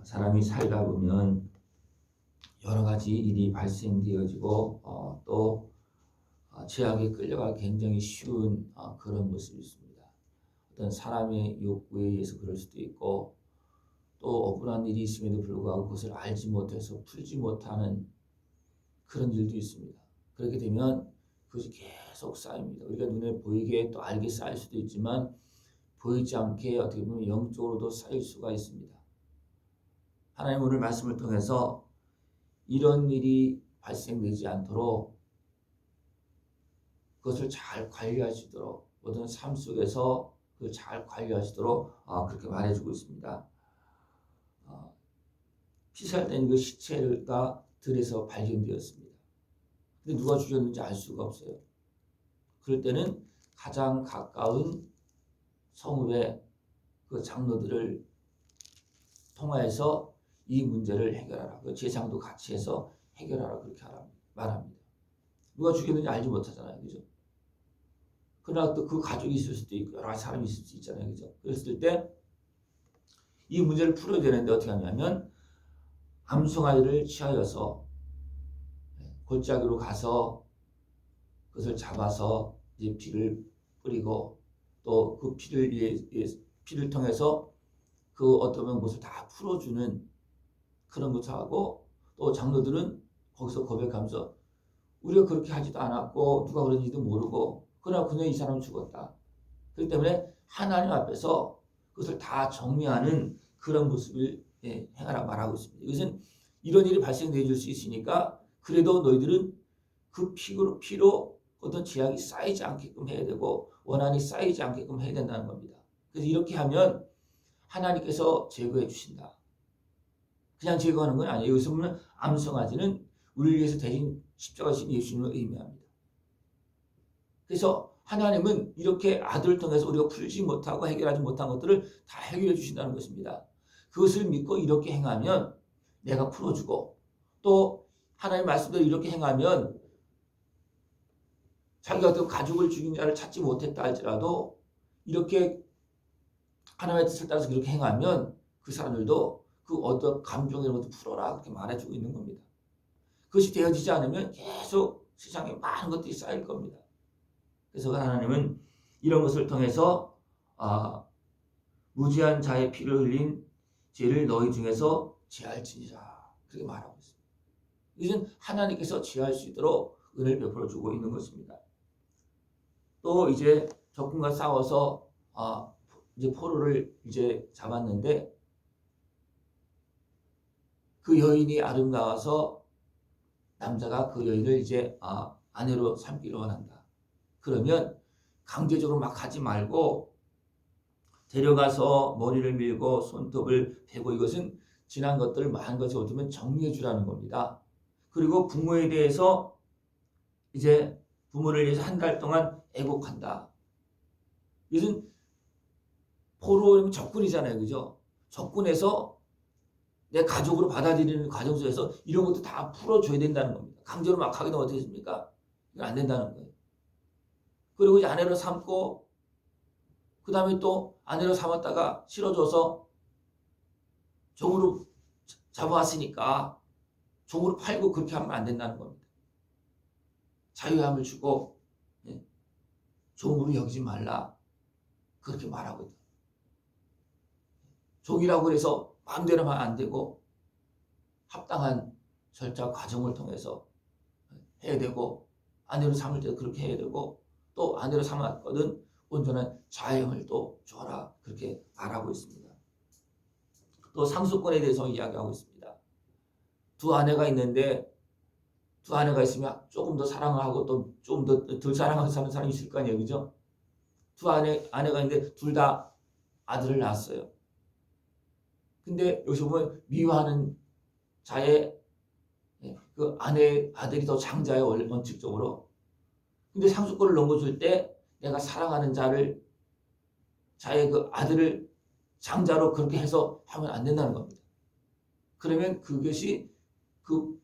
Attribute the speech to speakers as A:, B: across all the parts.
A: 사람이 살다 보면 여러 가지 일이 발생되어지고 또 죄악에 끌려가 굉장히 쉬운 그런 모습이 있습니다. 어떤 사람의 욕구에 의해서 그럴 수도 있고 또 억울한 일이 있음에도 불구하고 그것을 알지 못해서 풀지 못하는 그런 일도 있습니다. 그렇게 되면 그것이 계속 쌓입니다. 우리가 눈에 보이게 또 알게 쌓일 수도 있지만 보이지 않게 어떻게 보면 영적으로도 쌓일 수가 있습니다. 하나님 오늘 말씀을 통해서 이런 일이 발생되지 않도록 그것을 잘 관리하시도록 모든 삶 속에서 그걸 잘 관리하시도록 그렇게 말해주고 있습니다. 피살된 그 시체가 들에서 발견되었습니다. 근데 누가 죽였는지 알 수가 없어요. 그럴 때는 가장 가까운 성읍의 그 장로들을 통하여서 이 문제를 해결하라. 그 제사장도 같이 해서 해결하라. 그렇게 말합니다. 누가 죽였는지 알지 못하잖아요. 그죠? 그러나 또 그 가족이 있을 수도 있고 여러 가지 사람이 있을 수 있잖아요. 그죠? 그랬을 때 이 문제를 풀어야 되는데 어떻게 하냐면 암송아지를 취하여서 골짜기로 가서 그것을 잡아서 이제 피를 뿌리고 또 그 피를 통해서 그 어떤 것을 다 풀어주는 그런 것을 하고 또 장로들은 거기서 고백하면서 우리가 그렇게 하지도 않았고 누가 그런지도 모르고 그러나 그냥 이 사람은 죽었다. 그렇기 때문에 하나님 앞에서 그것을 다 정리하는 그런 모습을 행하라 말하고 있습니다. 이것은 이런 일이 발생되어 수 있으니까 그래도 너희들은 그 피로 어떤 죄악이 쌓이지 않게끔 해야 되고 원한이 쌓이지 않게끔 해야 된다는 겁니다. 그래서 이렇게 하면 하나님께서 제거해 주신다. 그냥 제거하는 건 아니에요. 여기서 보면 암송아지는 우리를 위해서 대신 십자가 진 예수님을 의미합니다. 그래서 하나님은 이렇게 아들을 통해서 우리가 풀지 못하고 해결하지 못한 것들을 다 해결해 주신다는 것입니다. 그것을 믿고 이렇게 행하면 내가 풀어주고 또 하나님 말씀대로 이렇게 행하면 자기가 어떤 가족을 죽인 자를 찾지 못했다 할지라도 이렇게 하나님의 뜻을 따라서 그렇게 행하면 그 사람들도 그 어떤 감정 이런 것도 풀어라 그렇게 말해주고 있는 겁니다. 그것이 되어지지 않으면 계속 세상에 많은 것들이 쌓일 겁니다. 그래서 하나님은 이런 것을 통해서 무지한 자의 피를 흘린 죄를 너희 중에서 제할지니라 그렇게 말하고 있습니다. 이것은 하나님께서 제할 수 있도록 은혜를 베풀어 주고 있는 것입니다. 또 이제 적군과 싸워서 이제 포로를 이제 잡았는데 그 여인이 아름다워서 남자가 그 여인을 이제 아내로 삼기로 원한다. 그러면 강제적으로 막 하지 말고 데려가서 머리를 밀고 손톱을 베고 이것은 지난 것들을 많은 것을 어쩌면 정리해 주라는 겁니다. 그리고 부모에 대해서 이제 부모를 위해서 한 달 동안 애곡한다. 이것은 포로는 적군이잖아요. 그죠? 적군에서 내 가족으로 받아들이는 과정 속에서 이런 것도 다 풀어줘야 된다는 겁니다. 강제로 막 하게 되면 어떻게 됩니까? 이건 안 된다는 거예요. 그리고 이제 아내로 삼고 그 다음에 또 아내로 삼았다가 실어줘서 종으로 잡아왔으니까 종으로 팔고 그렇게 하면 안 된다는 겁니다. 자유함을 주고 종으로 여기지 말라 그렇게 말하고 있다. 종이라고 해서 마음대로 하면 안 되고 합당한 절차 과정을 통해서 해야 되고 아내로 삼을 때도 그렇게 해야 되고 또 아내로 삼았거든 온전한 자유함을 또 줘라 그렇게 말하고 있습니다. 또 상속권에 대해서 이야기하고 있습니다. 두 아내가 있는데 두 아내가 있으면 조금 더 사랑을 하고 또 좀 덜 사랑하는 사람이 있을 거 아니에요. 그죠? 두 아내가 있는데 둘 다 아들을 낳았어요. 근데 여기서 보면 미워하는 자의 그 아들이 더 장자예요. 원칙적으로. 근데 상속권을 넘겨줄 때 내가 사랑하는 자의 그 아들을 장자로 그렇게 해서 하면 안 된다는 겁니다. 그러면 그것이 그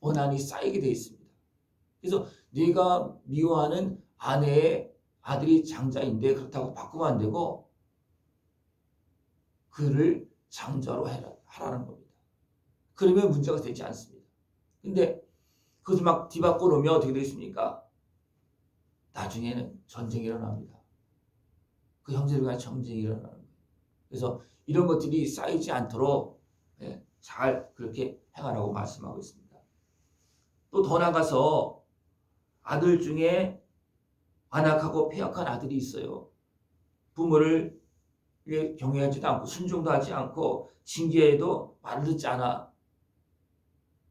A: 원한이 쌓이게 되어 있습니다. 그래서 네가 미워하는 아내의 아들이 장자인데 그렇다고 바꾸면 안 되고 그를 장자로 하라는 겁니다. 그러면 문제가 되지 않습니다. 근데 그것을 막 뒤바꿔 놓으면 어떻게 되겠습니까? 나중에는 전쟁이 일어납니다. 그 형제들 간에 전쟁이 일어나는 거예요. 그래서 이런 것들이 쌓이지 않도록 잘 그렇게 행하라고 말씀하고 있습니다. 또 더 나가서 아들 중에 완악하고 패역한 아들이 있어요. 부모를 경외하지도 않고 순종도 하지 않고 징계해도 말을 듣지 않아.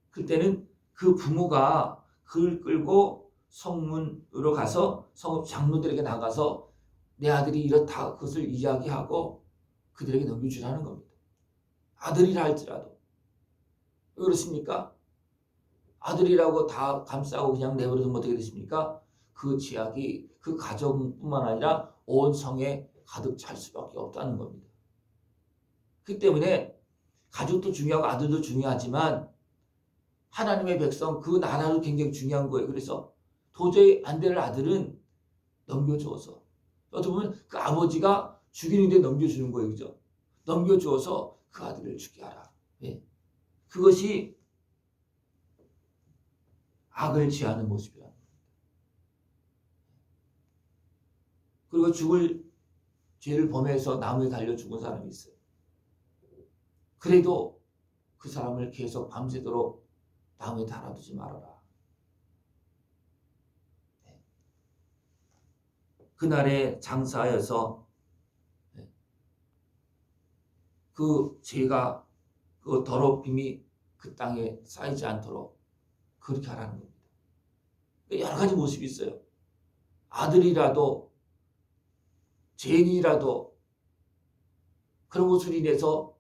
A: 그때는 그 부모가 그를 끌고 성문으로 가서 성읍 장로들에게 나가서 내 아들이 이렇다 그것을 이야기하고 그들에게 넘겨주라는 겁니다. 아들이라 할지라도. 왜 그렇습니까? 아들이라고 다 감싸고 그냥 내버려두면 어떻게 되십니까? 그 죄악이 그 가정뿐만 아니라 온 성에 가득 찰 수밖에 없다는 겁니다. 그렇기 때문에 가족도 중요하고 아들도 중요하지만 하나님의 백성 그 나라도 굉장히 중요한 거예요. 그래서 도저히 안 될 아들은 넘겨주어서 어떻게 보면 그 아버지가 죽이는데 넘겨주는 거예요. 그죠? 넘겨주어서 그 아들을 죽게 하라. 네. 그것이 악을 취하는 모습이라는 겁니다. 그리고 죽을 죄를 범해서 나무에 달려 죽은 사람이 있어요. 그래도 그 사람을 계속 밤새도록 나무에 달아두지 말아라. 네. 그날에 장사하여서 그 죄가 그 더럽힘이 그 땅에 쌓이지 않도록 그렇게 하라는 겁니다. 여러 가지 모습이 있어요. 아들이라도 죄인이라도 그런 것으로 인해서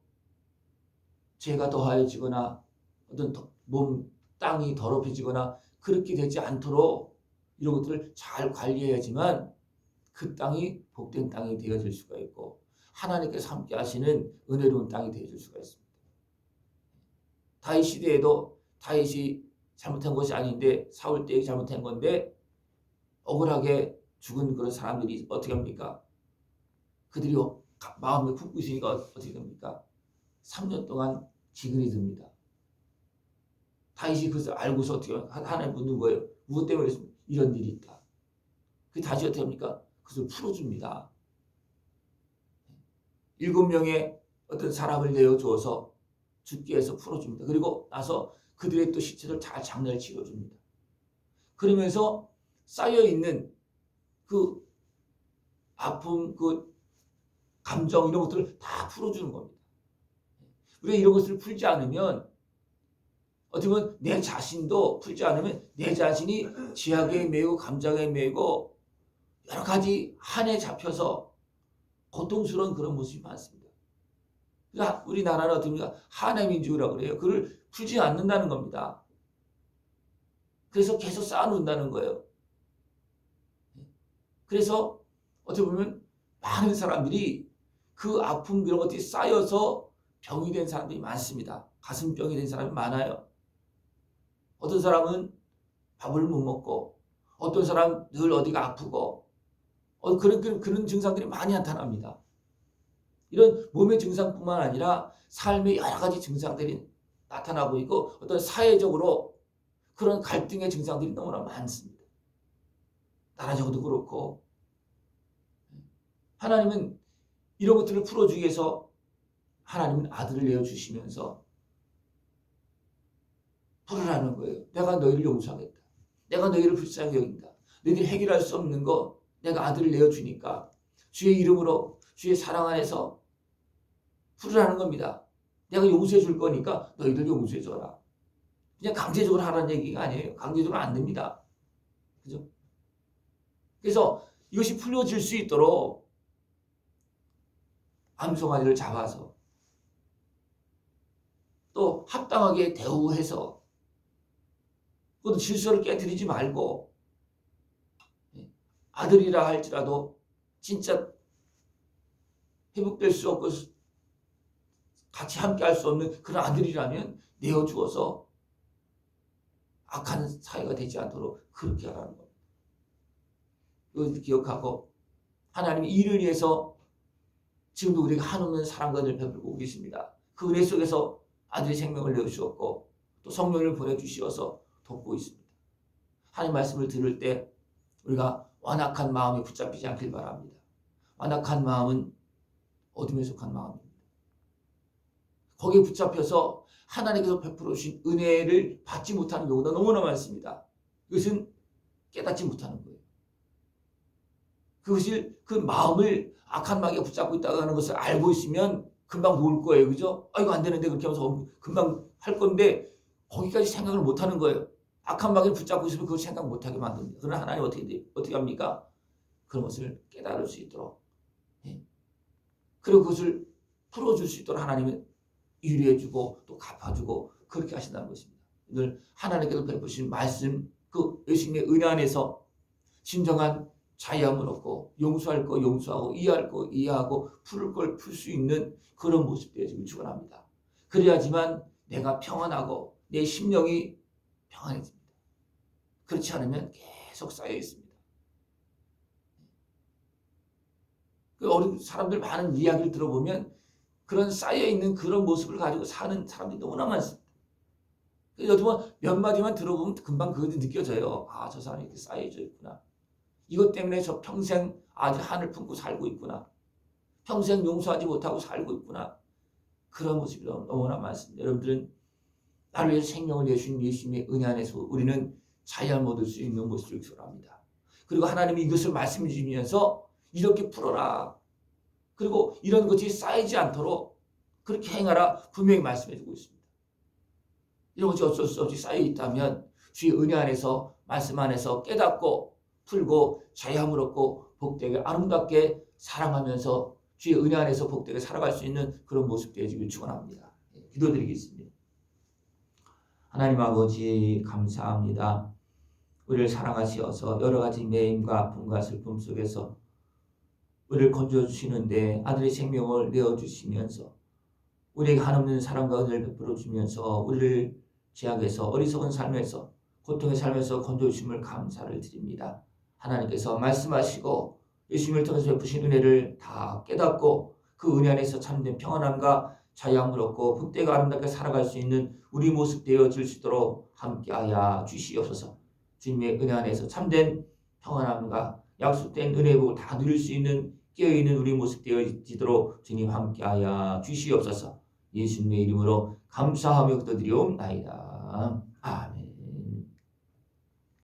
A: 죄가 더하여지거나 어떤 몸 땅이 더럽혀지거나 그렇게 되지 않도록 이런 것들을 잘 관리해야지만 그 땅이 복된 땅이 되어질 수가 있고 하나님께서 함께 하시는 은혜로운 땅이 되어질 수가 있습니다. 다윗 시대에도 다윗이 잘못한 것이 아닌데 사울 때 잘못한 건데 억울하게 죽은 그런 사람들이 어떻게 합니까? 그들이 마음에 품고 있으니까 어떻게 됩니까? 3년 동안 기근이 듭니다. 다윗이 그것을 알고서 어떻게 하나님 묻는 거예요. 무엇 때문에 이런 일이 있다. 그 다시 어떻게 합니까? 그것을 풀어줍니다. 7명의 어떤 사람을 내어주어서 죽게 해서 풀어줍니다. 그리고 나서 그들의 또 시체를 잘 장례를 치러줍니다. 그러면서 쌓여있는 그 아픔, 그 감정 이런 것들을 다 풀어주는 겁니다. 우리가 이런 것들을 풀지 않으면 어떻게 보면 내 자신도 풀지 않으면 내 자신이 죄악에 매이고 감정에 매이고 여러 가지 한에 잡혀서 고통스러운 그런 모습이 많습니다. 그러니까 우리나라는 어떻게 보면 한해 민족이라고 그래요. 그걸 풀지 않는다는 겁니다. 그래서 계속 쌓아놓는다는 거예요. 그래서 어떻게 보면 많은 사람들이 그 아픔 이런 것들이 쌓여서 병이 된 사람들이 많습니다. 가슴병이 된 사람이 많아요. 어떤 사람은 밥을 못 먹고 어떤 사람은 늘 어디가 아프고 그런 증상들이 많이 나타납니다. 이런 몸의 증상뿐만 아니라 삶의 여러 가지 증상들이 나타나고 있고 어떤 사회적으로 그런 갈등의 증상들이 너무나 많습니다. 나라적으로도 그렇고 하나님은 이런 것들을 풀어주기 위해서 하나님은 아들을 내어주시면서 풀으라는 거예요. 내가 너희를 용서하겠다. 내가 너희를 불쌍히 여긴다. 너희들이 해결할 수 없는 거 내가 아들을 내어주니까 주의 이름으로 주의 사랑 안에서 풀으라는 겁니다. 내가 용서해 줄 거니까 너희들 용서해 줘라. 그냥 강제적으로 하라는 얘기가 아니에요. 강제적으로 안 됩니다. 그죠? 그래서 이것이 풀려질 수 있도록 암송아지를 잡아서 또 합당하게 대우해서 그것도 질서를 깨뜨리지 말고 아들이라 할지라도 진짜 회복될 수 없고 같이 함께 할 수 없는 그런 아들이라면 내어주어서 악한 사회가 되지 않도록 그렇게 하라는 겁니다. 이것을 기억하고 하나님이 이를 위해서 지금도 우리가 한없는 사랑과 은혜를 베풀고 계십니다. 그 은혜 속에서 아들의 생명을 내어주셨고 또 성령을 보내주시어서 돕고 있습니다. 하나님 말씀을 들을 때 우리가 완악한 마음에 붙잡히지 않길 바랍니다. 완악한 마음은 어둠에 속한 마음입니다. 거기에 붙잡혀서 하나님께서 베풀어 주신 은혜를 받지 못하는 경우가 너무나 많습니다. 이것은 깨닫지 못하는 거예요. 그것을 그 마음을 악한 마귀가 붙잡고 있다고 하는 것을 알고 있으면 금방 놓을 거예요. 그죠? 이거 안 되는데 그렇게 하면서 금방 할 건데 거기까지 생각을 못 하는 거예요. 악한 마귀를 붙잡고 있으면 그걸 생각 못 하게 만듭니다. 그러나 하나님 어떻게 합니까? 그런 것을 깨달을 수 있도록 그리고 그것을 풀어줄 수 있도록 하나님은 유리해주고 또 갚아주고 그렇게 하신다는 것입니다. 늘 하나님께서 베푸신 말씀 그 예수님의 은혜 안에서 진정한 자유함을 얻고 용서할 거 용서하고 이해할 거 이해하고 풀을 걸 풀 수 있는 그런 모습들이 지금 축원합니다. 그래야지만 내가 평안하고 내 심령이 평안해집니다. 그렇지 않으면 계속 쌓여 있습니다. 그 어린 사람들 많은 이야기를 들어보면 그런 쌓여 있는 그런 모습을 가지고 사는 사람들이 너무나 많습니다. 그래서 몇 마디만 들어보면 금방 그것이 느껴져요. 저 사람이 이렇게 쌓여져 있구나. 이것 때문에 저 평생 아직 한을 품고 살고 있구나. 평생 용서하지 못하고 살고 있구나. 그런 모습이 너무나 많습니다. 여러분들은 나를 위해서 생명을 내주신 예수님의 은혜 안에서 우리는 자유함을 얻을 수 있는 모습을 기원합니다. 그리고 하나님이 이것을 말씀해 주시면서 이렇게 풀어라. 그리고 이런 것이 쌓이지 않도록 그렇게 행하라 분명히 말씀해 주고 있습니다. 이런 것이 어쩔 수 없이 쌓여 있다면 주의 은혜 안에서 말씀 안에서 깨닫고 풀고 자유함을 얻고 복되게 아름답게 사랑하면서 주의 은혜 안에서 복되게 살아갈 수 있는 그런 모습 되어지길 축원합니다. 기도드리겠습니다. 하나님 아버지 감사합니다. 우리를 사랑하시어서 여러 가지 매임과 아픔과 슬픔 속에서 우리를 건져주시는데 아들의 생명을 내어주시면서 우리에게 한없는 사랑과 은혜를 베풀어 주면서 우리를 죄악에서 어리석은 삶에서 고통의 삶에서 건져주심을 감사를 드립니다. 하나님께서 말씀하시고 예수님을 통해서 베푸신 은혜를 다 깨닫고 그 은혜 안에서 참된 평안함과 자유함을 얻고 복되고 아름답게 살아갈 수 있는 우리 모습 되어질 수 있도록 함께하여 주시옵소서. 주님의 은혜 안에서 참된 평안함과 약속된 은혜의 복을 다 누릴 수 있는 깨어있는 우리 모습 되어지도록 주님 함께하여 주시옵소서. 예수님의 이름으로 감사하며 기도드리옵나이다. 아멘.